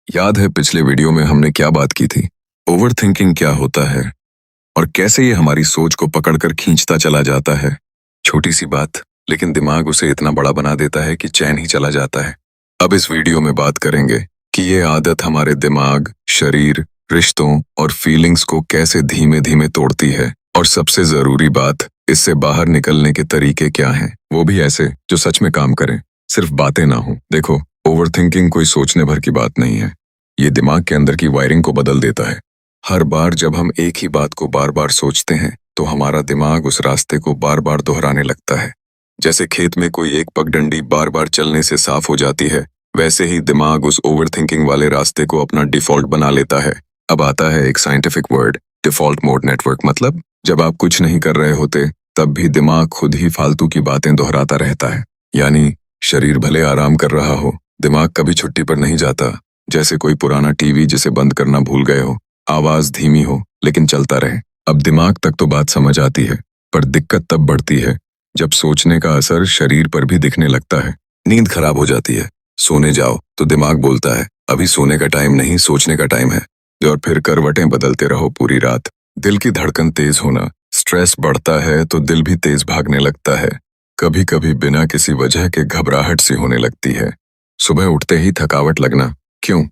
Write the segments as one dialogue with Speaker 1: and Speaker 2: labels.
Speaker 1: याद है पिछले वीडियो में हमने क्या बात की थी? ओवर थिंकिंग क्या होता है और कैसे ये हमारी सोच को पकड़कर खींचता चला जाता है। छोटी सी बात, लेकिन दिमाग उसे इतना बड़ा बना देता है कि चैन ही चला जाता है। अब इस वीडियो में बात करेंगे कि ये आदत हमारे दिमाग, शरीर, रिश्तों और फीलिंग्स को कैसे धीमे धीमे तोड़ती है, और सबसे जरूरी बात, इससे बाहर निकलने के तरीके क्या हैं, वो भी ऐसे जो सच में काम करें, सिर्फ बातें ना हो। देखो, ओवरथिंकिंग कोई सोचने भर की बात नहीं है। ये दिमाग के अंदर की वायरिंग को बदल देता है। हर बार जब हम एक ही बात को बार बार सोचते हैं तो हमारा दिमाग उस रास्ते को बार बार दोहराने लगता है। जैसे खेत में कोई एक पगडंडी बार बार चलने से साफ हो जाती है, वैसे ही दिमाग उस ओवरथिंकिंग वाले रास्ते को अपना डिफॉल्ट बना लेता है। अब आता है एक scientific word, default mode network. मतलब जब आप कुछ नहीं कर रहे होते तब भी दिमाग खुद ही फालतू की बातें दोहराता रहता है। यानी शरीर भले आराम कर रहा हो, दिमाग कभी छुट्टी पर नहीं जाता। जैसे कोई पुराना टीवी जिसे बंद करना भूल गए हो, आवाज धीमी हो लेकिन चलता रहे। अब दिमाग तक तो बात समझ आती है, पर दिक्कत तब बढ़ती है जब सोचने का असर शरीर पर भी दिखने लगता है। नींद खराब हो जाती है, सोने जाओ तो दिमाग बोलता है अभी सोने का टाइम नहीं, सोचने का टाइम है। और फिर करवटें बदलते रहो पूरी रात। दिल की धड़कन तेज होना, स्ट्रेस बढ़ता है तो दिल भी तेज भागने लगता है। कभी कभी बिना किसी वजह के घबराहट सी होने लगती है। सुबह उठते ही थकावट लगना। क्यों?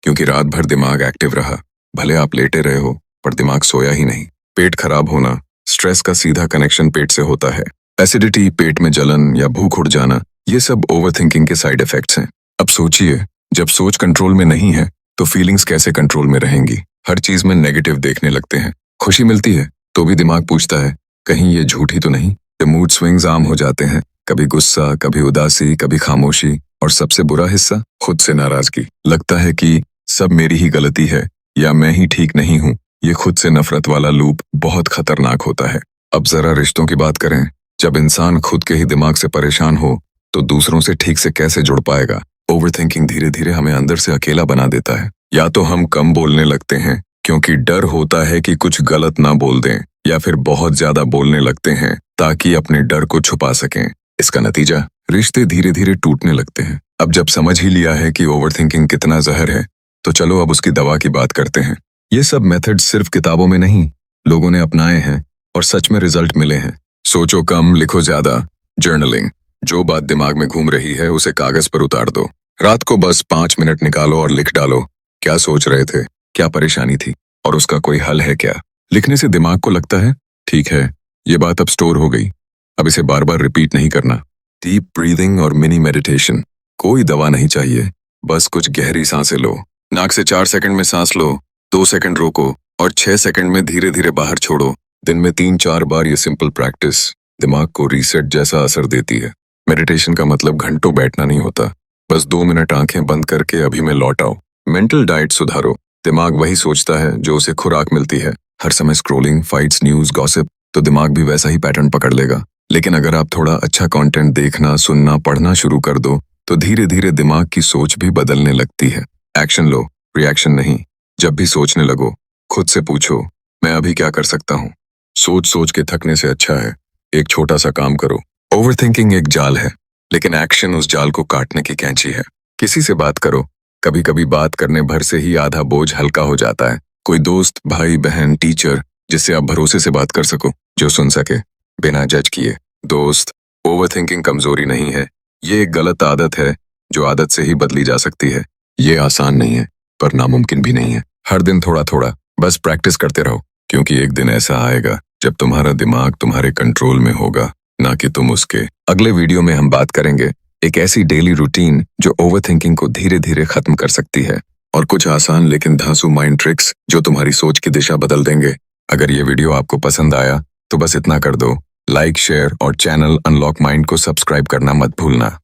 Speaker 1: क्योंकि रात भर दिमाग एक्टिव रहा। भले आप लेटे रहे हो पर दिमाग सोया ही नहीं। पेट खराब होना, स्ट्रेस का सीधा कनेक्शन पेट से होता है। एसिडिटी, पेट में जलन या भूख उड़ जाना, ये सब ओवरथिंकिंग के साइड इफेक्ट्स हैं। अब सोचिए, जब सोच कंट्रोल में नहीं है तो फीलिंग्स कैसे कंट्रोल में रहेंगी। हर चीज में नेगेटिव देखने लगते हैं। खुशी मिलती है तो भी दिमाग पूछता है कहीं ये झूठी तो नहीं। मूड स्विंग्स आम हो जाते हैं, कभी गुस्सा, कभी उदासी, कभी खामोशी, और सबसे बुरा हिस्सा खुद से नाराजगी। लगता है कि सब मेरी ही गलती है या मैं ही ठीक नहीं हूँ। ये खुद से नफरत वाला लूप बहुत खतरनाक होता है। अब जरा रिश्तों की बात करें। जब इंसान खुद के ही दिमाग से परेशान हो तो दूसरों से ठीक से कैसे जुड़ पाएगा। ओवरथिंकिंग धीरे धीरे हमें अंदर से अकेला बना देता है। या तो हम कम बोलने लगते हैं क्योंकि डर होता है कि कुछ गलत ना बोल दें, या फिर बहुत ज्यादा बोलने लगते हैं ताकि अपने डर को छुपा सकें। इसका नतीजा, रिश्ते धीरे धीरे टूटने लगते हैं। अब जब समझ ही लिया है कि ओवरथिंकिंग कितना जहर है, तो चलो अब उसकी दवा की बात करते हैं। ये सब मेथड्स सिर्फ किताबों में नहीं, लोगों ने अपनाए हैं और सच में रिजल्ट मिले हैं। सोचो कम, लिखो ज्यादा। जर्नलिंग, जो बात दिमाग में घूम रही है उसे कागज पर उतार दो। रात को बस 5 मिनट निकालो और लिख डालो, क्या सोच रहे थे, क्या परेशानी थी, और उसका कोई हल है क्या। लिखने से दिमाग को लगता है ठीक है, ये बात अब स्टोर हो गई, अब इसे बार बार रिपीट नहीं करना। डीप ब्रीदिंग और मिनी मेडिटेशन, कोई दवा नहीं चाहिए, बस कुछ गहरी सांसें लो। नाक से 4 सेकंड में सांस लो, 2 सेकंड रोको और 6 सेकंड में धीरे धीरे बाहर छोड़ो। दिन में 3-4 बार ये सिंपल प्रैक्टिस दिमाग को रीसेट जैसा असर देती है। मेडिटेशन का मतलब घंटों बैठना नहीं होता, बस 2 मिनट आंखें बंद करके अभी में लौट आओ। मेंटल डाइट सुधारो, दिमाग वही सोचता है जो उसे खुराक मिलती है। हर समय स्क्रोलिंग, फाइट्स, न्यूज, गॉसिप, तो दिमाग भी वैसा ही पैटर्न पकड़ लेगा। लेकिन अगर आप थोड़ा अच्छा कंटेंट देखना, सुनना, पढ़ना शुरू कर दो तो धीरे धीरे दिमाग की सोच भी बदलने लगती है। एक्शन लो, रिएक्शन नहीं। जब भी सोचने लगो, खुद से पूछो मैं अभी क्या कर सकता हूँ। सोच सोच के थकने से अच्छा है एक छोटा सा काम करो। ओवरथिंकिंग एक जाल है, लेकिन एक्शन उस जाल को काटने की कैंची है। किसी से बात करो, कभी कभी बात करने भर से ही आधा बोझ हल्का हो जाता है। कोई दोस्त, भाई, बहन, टीचर जिससे आप भरोसे से बात कर सको, जो सुन सके बिना जज किए। दोस्त, ओवरथिंकिंग कमजोरी नहीं है, ये एक गलत आदत है जो आदत से ही बदली जा सकती है। ये आसान नहीं है पर नामुमकिन भी नहीं है। हर दिन थोड़ा थोड़ा बस प्रैक्टिस करते रहो, क्योंकि एक दिन ऐसा आएगा जब तुम्हारा दिमाग तुम्हारे कंट्रोल में होगा, ना कि तुम उसके। अगले वीडियो में हम बात करेंगे एक ऐसी डेली रूटीन जो ओवरथिंकिंग को धीरे धीरे खत्म कर सकती है, और कुछ आसान लेकिन धांसू माइंड ट्रिक्स जो तुम्हारी सोच की दिशा बदल देंगे। अगर ये वीडियो आपको पसंद आया तो बस इतना कर दो, लाइक, शेयर और चैनल अनलॉक माइंड को सब्सक्राइब करना मत भूलना।